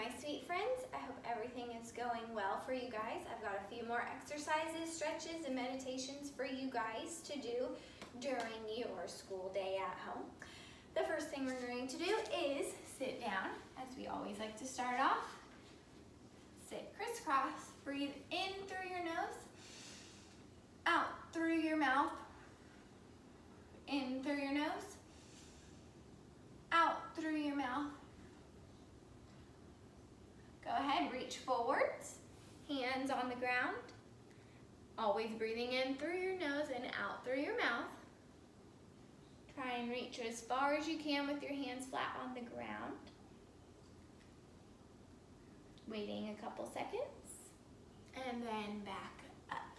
my sweet friends. I hope everything is going well for you guys. I've got a few more exercises, stretches, and meditations for you guys to do during your school day at home. The first thing we're going to do is sit down, as we always like to start off. Sit crisscross. Breathe in through your nose, out through your mouth, in through your nose, out through your mouth. Go ahead, reach forwards, hands on the ground. Always breathing in through your nose and out through your mouth. Try and reach as far as you can with your hands flat on the ground. Waiting a couple seconds, and then back up.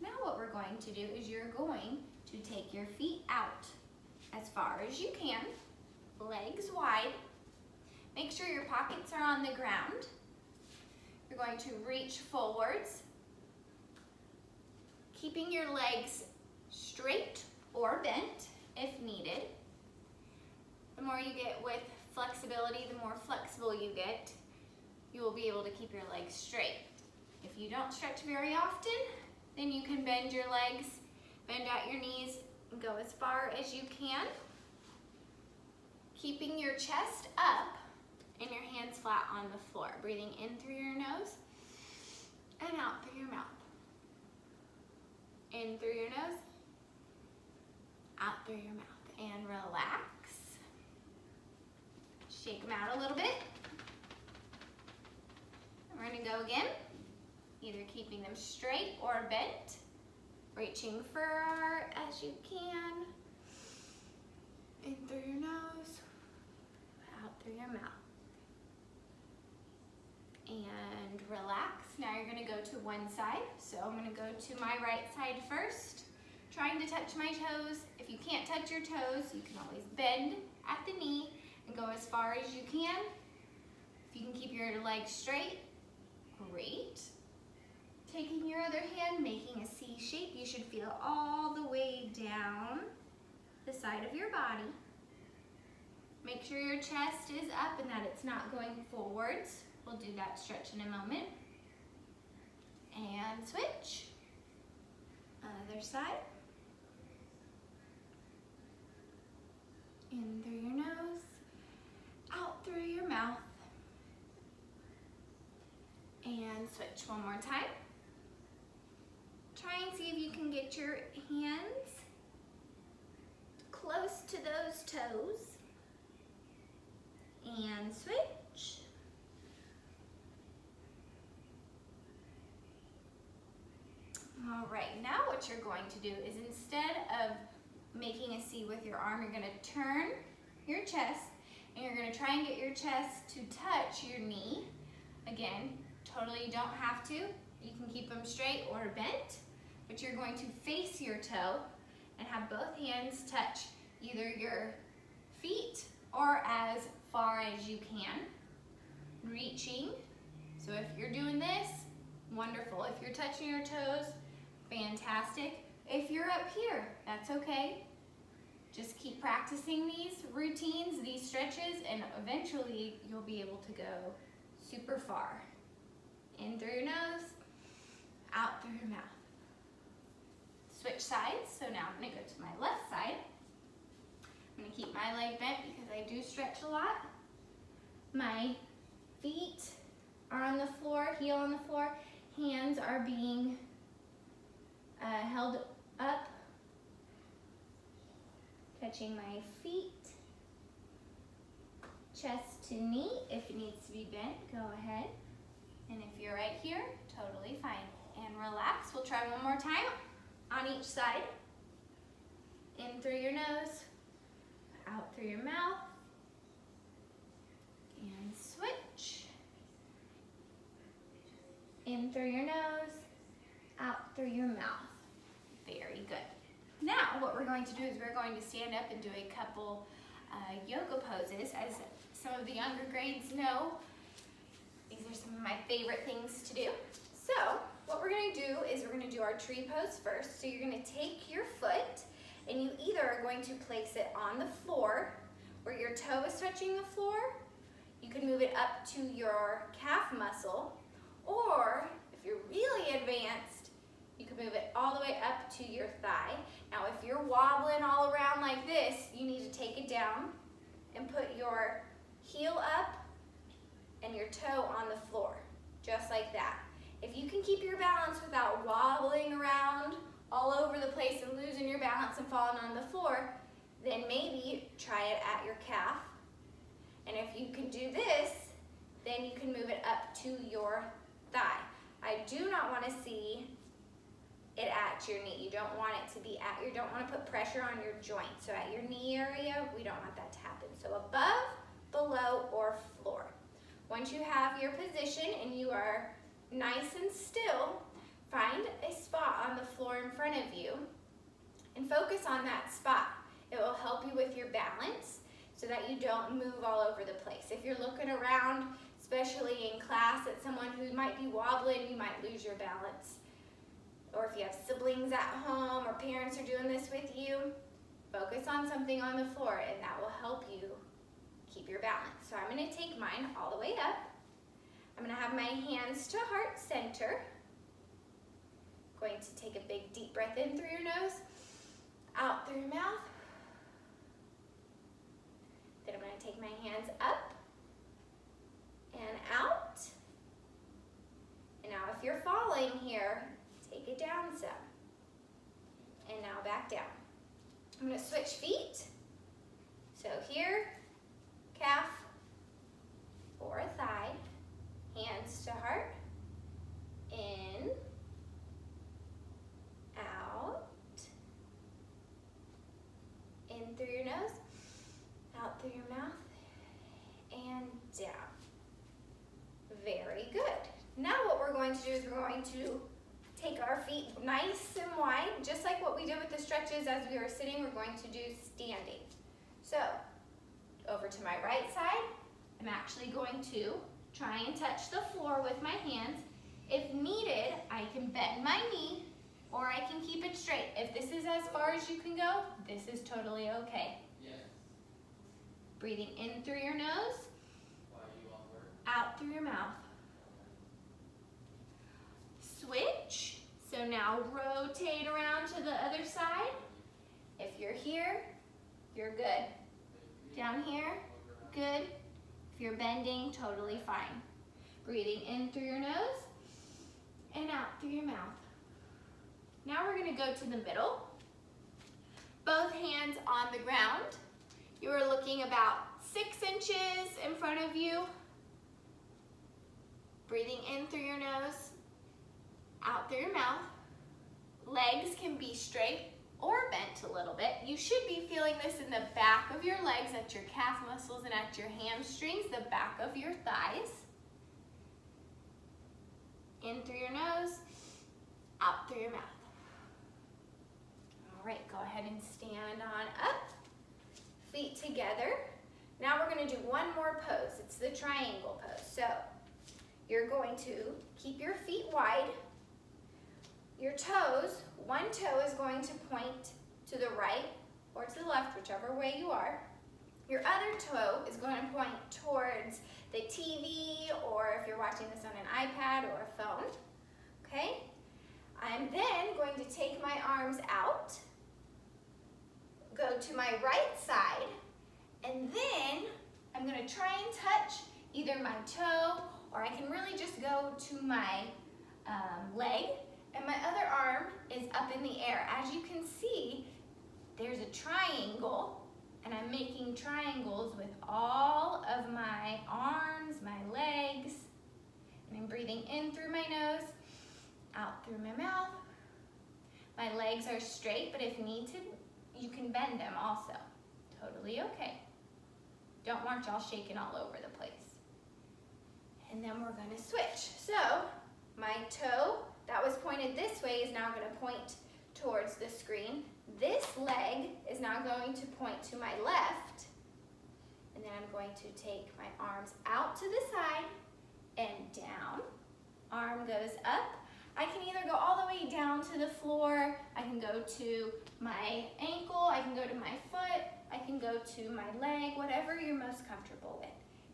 Now what we're going to do is you're going to take your feet out as far as you can, legs wide. Make sure your pockets are on the ground. You're going to reach forwards, keeping your legs straight or bent if needed. The more you get with flexibility, the more flexible you get, you will be able to keep your legs straight. If you don't stretch very often, then you can bend your legs, bend out your knees, and go as far as you can. Keeping your chest up and your hands flat on the floor. Breathing in through your nose and out through your mouth. In through your nose, out through your mouth. And relax. Shake them out a little bit. And we're going to go again. Either keeping them straight or bent. Reaching far as you can. In through your nose, out through your mouth. And relax. Now you're going to go to one side. So I'm going to go to my right side first. Trying to touch my toes. If you can't touch your toes, you can always bend at the knee and go as far as you can. If you can keep your legs straight, great. Taking your other hand, making a C shape. You should feel all the way down the side of your body. Make sure your chest is up and that it's not going forwards. We'll do that stretch in a moment. And switch. Other side. In through your nose, out through your mouth. And switch one more time. Try and see if you can get your hands close to those toes. And switch. All right, now what you're going to do is instead of making a C with your arm, you're going to turn your chest and you're going to try and get your chest to touch your knee. Again, totally you don't have to. You can keep them straight or bent, but you're going to face your toe and have both hands touch either your feet or as far as you can. Reaching. So if you're doing this, wonderful. If you're touching your toes, fantastic. If you're up here, that's okay. Just keep practicing these routines, these stretches, and eventually you'll be able to go super far. In through your nose, out through your mouth. Switch sides, so now I'm gonna go to my left side. I'm gonna keep my leg bent because I do stretch a lot. My feet are on the floor, heel on the floor. Hands are being held up. Touching my feet. Chest to knee. If it needs to be bent, go ahead. And if you're right here, totally fine. And relax. We'll try one more time on each side. In through your nose, out through your mouth. And switch. In through your nose, out through your mouth. Very good. Now what we're going to do is we're going to stand up and do a couple yoga poses. As some of the younger grades know, these are some of my favorite things to do. So what we're going to do is we're going to do our tree pose first. So you're going to take your foot and you either are going to place it on the floor where your toe is touching the floor. you can move it up to your calf muscle, or if you're really advanced, you can move it all the way up to your thigh. Now, if you're wobbling all around like this, you need to take it down and put your heel up and your toe on the floor, just like that. If you can keep your balance without wobbling around all over the place and losing your balance and falling on the floor, then maybe try it at your calf. And if you can do this, then you can move it up to your thigh. I do not want to see it at your knee. You don't want it to be at you don't want to put pressure on your joint. So at your knee area, we don't want that to happen. So above, below, or floor. Once you have your position and you are nice and still, find a spot on the floor in front of you and focus on that spot. It will help you with your balance so that you don't move all over the place. If you're looking around, especially in class, at someone who might be wobbling, you might lose your balance. Or if you have siblings at home or parents are doing this with you, focus on something on the floor and that will help you keep your balance. So I'm going to take mine all the way up. I'm going to have my hands to heart center. Going to take a big deep breath in through your nose, out through your mouth. Then I'm going to take my hands up and out. And now if you're falling here, take it down some. And now back down. I'm going to switch feet. So here, calf or thigh, hands to heart, in, out, in through your nose, out through your mouth, and down. Very good. Now what we're going to do is we're going to take our feet nice and wide, just like what we did with the stretches as we were sitting, we're going to do standing. So, over to my right side, I'm actually going to try and touch the floor with my hands. If needed, I can bend my knee or I can keep it straight. If this is as far as you can go, this is totally okay. Yes. Breathing in through your nose, out through your mouth. Switch. So now rotate around to the other side. If you're here, you're good. Down here, good. If you're bending, totally fine. Breathing in through your nose and out through your mouth. Now we're going to go to the middle. Both hands on the ground. You are looking about 6 inches in front of you. Breathing in through your nose, out through your mouth. Legs can be straight or bent a little bit. You should be feeling this in the back of your legs, at your calf muscles and at your hamstrings, the back of your thighs. In through your nose, out through your mouth. All right, go ahead and stand on up, feet together. Now we're going to do one more pose. It's the triangle pose. So you're going to keep your feet wide. Your toes, one toe is going to point to the right or to the left, whichever way you are. Your other toe is going to point towards the TV, or if you're watching this on an iPad or a phone, okay? I'm then going to take my arms out, go to my right side, and then I'm going to try and touch either my toe, or I can really just go to my leg, and my other arm is up in the air. As you can see, there's a triangle, and I'm making triangles with all of my arms, my legs, and I'm breathing in through my nose, out through my mouth. My legs are straight, but if needed, you can bend them also. Totally okay. Don't want y'all shaking all over the place. And then we're gonna switch. So, my toe that was pointed this way is now gonna point towards the screen. This leg is now going to point to my left. And then I'm going to take my arms out to the side and down. Arm goes up. I can either go all the way down to the floor, I can go to my ankle, I can go to my foot, I can go to my leg, whatever you're most comfortable with.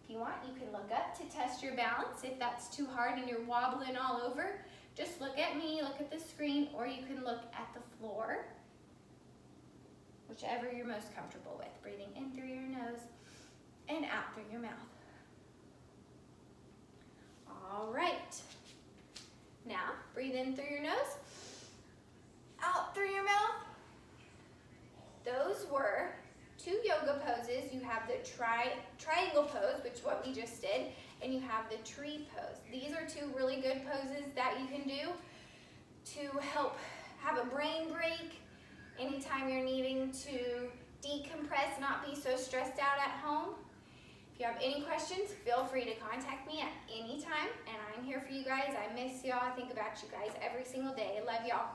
If you want, you can look up to test your balance. If that's too hard and you're wobbling all over, just look at me, look at the screen, or you can look at the floor, whichever you're most comfortable with. Breathing in through your nose and out through your mouth. All right. Now, breathe in through your nose, out through your mouth. Those were 2 yoga poses. You have the triangle pose, which is what we just did, and you have the tree pose. These are 2 really good poses that you can do to help have a brain break anytime you're needing to decompress, not be so stressed out at home. If you have any questions, feel free to contact me at any time, and I'm here for you guys. I miss y'all. I think about you guys every single day. I love y'all.